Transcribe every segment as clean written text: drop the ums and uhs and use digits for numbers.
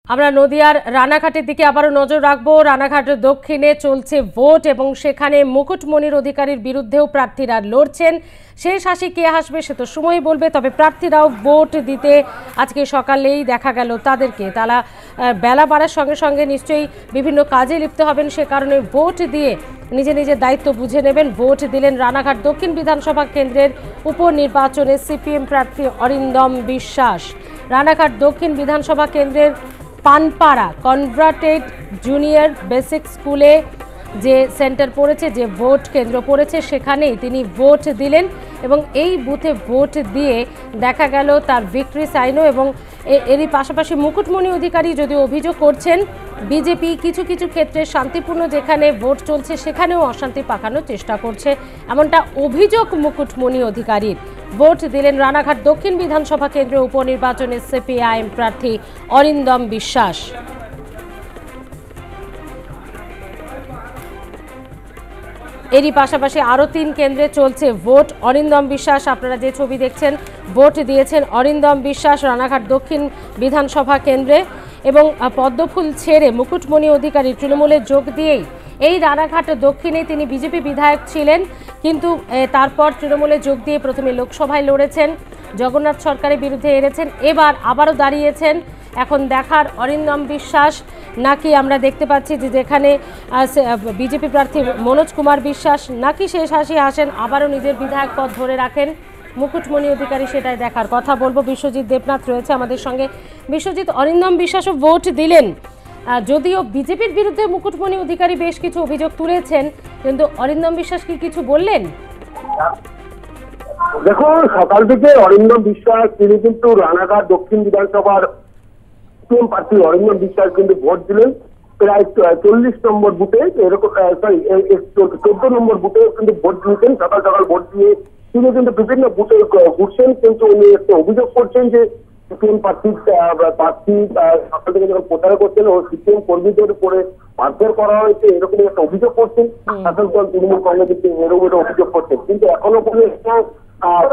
আমরা নদিয়ার রানাঘাটের দিকে আবারও নজর রাখবো। রানাঘাটের দক্ষিণে চলছে ভোট এবং সেখানে মুকুটমণির অধিকারীর বিরুদ্ধেও প্রার্থীরা লড়ছেন। শেষ হাসি কে হাসবে সে তো সময় বলবে, তবে প্রার্থীরাও ভোট দিতে আজকে সকালেই দেখা গেল তাদেরকে। তারা বেলা বাড়ার সঙ্গে সঙ্গে নিশ্চয়ই বিভিন্ন কাজে লিপ্ত হবেন, সে কারণে ভোট দিয়ে নিজে নিজের দায়িত্ব বুঝে নেবেন। ভোট দিলেন রানাঘাট দক্ষিণ বিধানসভা কেন্দ্রের উপনির্বাচনে সিপিএম প্রার্থী অরিন্দম বিশ্বাস। রানাঘাট দক্ষিণ বিধানসভা কেন্দ্রের পানপাড়া কনভার্টেড জুনিয়র বেসিক স্কুলে যে সেন্টার পড়েছে, যে ভোট কেন্দ্র পড়েছে, সেখানেই তিনি ভোট দিলেন এবং এই বুথে ভোট দিয়ে দেখা গেল তার ভিক্টরি সাইনও। এবং এরই পাশাপাশি মুকুটমণি অধিকারী যদি অভিযোগ করছেন বিজেপি কিছু কিছু ক্ষেত্রে শান্তিপূর্ণ যেখানে ভোট চলছে সেখানেও অশান্তি পাকানোর চেষ্টা করছে, এমনটা অভিযোগ মুকুটমণি অধিকারীর। ভোট দিলেন রানাঘাট দক্ষিণ বিধানসভা কেন্দ্রের উপনির্বাচনে সিপিআইএম প্রার্থী অরিন্দম বিশ্বাস। এরই পাশাপাশি আরও 3 কেন্দ্রে চলছে ভোট। অরিন্দম বিশ্বাস, আপনারা যে ছবি দেখছেন, ভোট দিয়েছেন অরিন্দম বিশ্বাস রানাঘাট দক্ষিণ বিধানসভা কেন্দ্রে। এবং পদ্মফুল ছেড়ে মুকুটমণি অধিকারী তৃণমূলে যোগ দিয়েই এই রানাঘাট দক্ষিণে তিনি বিজেপি বিধায়ক ছিলেন, কিন্তু তারপর তৃণমূলে যোগ দিয়ে প্রথমে লোকসভায় লড়েছেন, জগন্নাথ সরকারের বিরুদ্ধে হেরেছেন, এবার আবারও দাঁড়িয়েছেন। এখন দেখার অরিন্দম বিশ্বাস নাকি আমরা দেখতে পাচ্ছি যে যেখানে বিজেপি প্রার্থী মনোজ কুমার বিশ্বাস নাকি শেষ হাসি হাসেন, আবারও নিজের বিধায়ক পদ ধরে রাখেন মুকুটমণি অধিকারী, সেটাই দেখার। কথা বলবো, বিশ্বজিৎ দেবনাথ রয়েছে আমাদের সঙ্গে। বিশ্বজিৎ, অরিন্দম বিশ্বাসও ভোট দিলেন, যদিও বিজেপির বিরুদ্ধে মুকুটমণি অধিকারী বেশ কিছু অভিযোগ তুলেছেন, কিন্তু অরিন্দম বিশ্বাস কি কিছু বললেন? দেখুন, সকাল থেকে অরিন্দম বিশ্বাস তিনি কিন্তু রানাঘাট দক্ষিণ বিধানসভার প্রার্থী অরিন্দম বিশ্বাস কিন্তু ভোট দিলেন প্রায় 40 নম্বর বুথে, এরকম 14 নম্বর বুথে কিন্তু ভোট দিয়েছেন। সকাল সকাল ভোট দিয়ে তিনি কিন্তু বিভিন্ন বুথে ঘুরছেন, কিন্তু উনি একটা অভিযোগ করছেন যে সিপিএম প্রার্থী সকাল থেকে যখন প্রচার করছেন ও সিপিএম কর্মীদের উপরে মারধর করা হয়েছে, এরকম একটা অভিযোগ করছেন। শাসক দল তৃণমূল কংগ্রেস এরকম একটা অভিযোগ করছেন, কিন্তু এখনো পর্যন্ত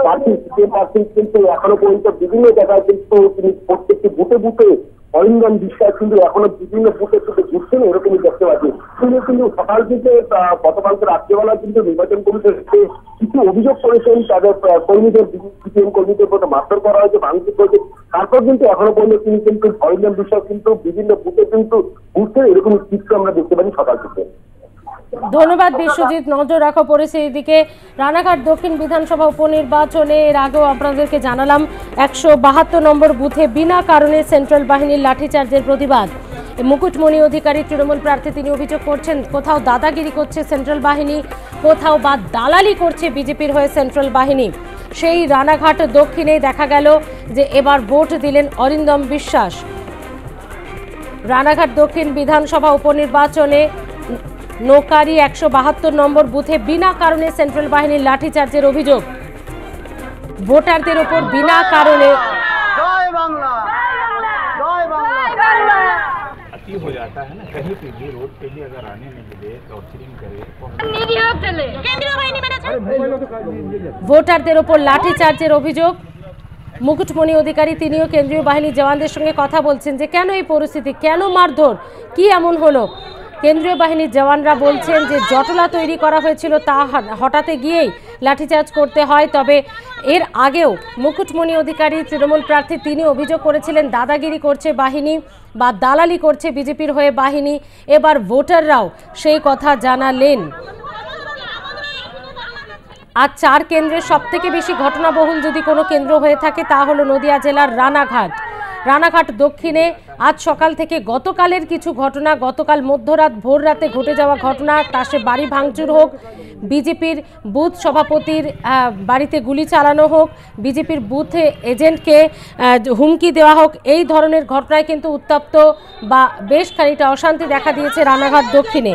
প্রার্থী সিপিএম প্রার্থী কিন্তু এখনো পর্যন্ত বিভিন্ন জায়গায় কিন্তু তিনি প্রত্যেকটি বুথে বুথে অরিন্দম বিশ্বাস কিন্তু এখনো বিভিন্ন বুথে কিন্তু ঘুরছেন, এরকমই দেখতে পাচ্ছি। তিনি কিন্তু সকাল থেকে গতকালকে রাত্রিবেলা কিন্তু নির্বাচন কমিশন কিছু অভিযোগ করেছেন, তাদের কর্মীদের সিপিএম কর্মীদের উপর মারধর করা হয়েছে, ভাঙচুর করেছে। তারপর কিন্তু এখনো পর্যন্ত তিনি কিন্তু অরিন্দম বিশ্বাস কিন্তু বিভিন্ন বুথে কিন্তু ঘুরছেন, এরকম চিত্র আমরা দেখতে পাচ্ছি সকাল থেকে। ধন্যবাদ বিশ্বজিৎ। নজর রাখা পরিস্থিতির দিকে। রানাঘাট দক্ষিণ বিধানসভা উপনির্বাচনে এর আগেও আপনাদেরকে জানালাম 172 নম্বর বুথে বিনা কারণে সেন্ট্রাল বাহিনীর লাঠিচার্জের প্রতিবাদ। মুকুটমণি অধিকারী তৃণমূল প্রার্থী, তিনি অভিযোগ করছেন কোথাও দাদাগিরি করছে সেন্ট্রাল বাহিনী, কোথাও বা দালালি করছে বিজেপির হয়ে সেন্ট্রাল বাহিনী। সেই রানাঘাট দক্ষিণে দেখা গেল যে এবার ভোট দিলেন অরিন্দম বিশ্বাস। রানাঘাট দক্ষিণ বিধানসভা উপনির্বাচনে নোকারি 172 নম্বর বুথে বিনা কারণে সেন্ট্রাল বাহিনীর লাঠিচার্জের অভিযোগ। ভোটারদের ওপর বিনা কারণে हो जाता है ना, कहीं पे भी रोड पे भी अगर आने नहीं मिले, टॉर्चरिंग करे, ভোটারদের ওপর লাঠিচার্জের অভিযোগ। মুকুটমণি অধিকারী তিনিও কেন্দ্রীয় বাহিনীর জওয়ানদের সঙ্গে কথা বলছেন যে কেন এই পরিস্থিতি, কেন মারধর, কি এমন হলো। কেন্দ্রীয় বাহিনীর জওয়ানরা বলছেন যে জটলা তৈরি করা হয়েছিল, তা হঠাতে গিয়েই লাঠিচার্জ করতে হয়। তবে এর আগেও মুকুটমণি অধিকারী তৃণমূল প্রার্থী তিনি অভিযোগ করেছিলেন দাদাগিরি করছে বাহিনী বা দালালি করছে বিজেপির হয়ে বাহিনী। এবার ভোটাররাও সেই কথা জানালেন। আজ 4 কেন্দ্রের সবথেকে বেশি ঘটনাবহুল যদি কোনো কেন্দ্র হয়ে থাকে তা হলো নদিয়া জেলার রানাঘাট। রানাঘাট দক্ষিণে আজ সকাল থেকে গতকালের কিছু ঘটনা, গতকাল মধ্যরাত ভোর রাতে ঘটে যাওয়া ঘটনা, তা সে বাড়ি ভাঙচুর হোক, বিজেপির বুথ সভাপতির বাড়িতে গুলি চালানো হোক, বিজেপির বুথে এজেন্টকে হুমকি দেওয়া হোক, এই ধরনের ঘটনায় কিন্তু উত্তপ্ত বা বেশ খানিকটা অশান্তি দেখা দিয়েছে রানাঘাট দক্ষিণে।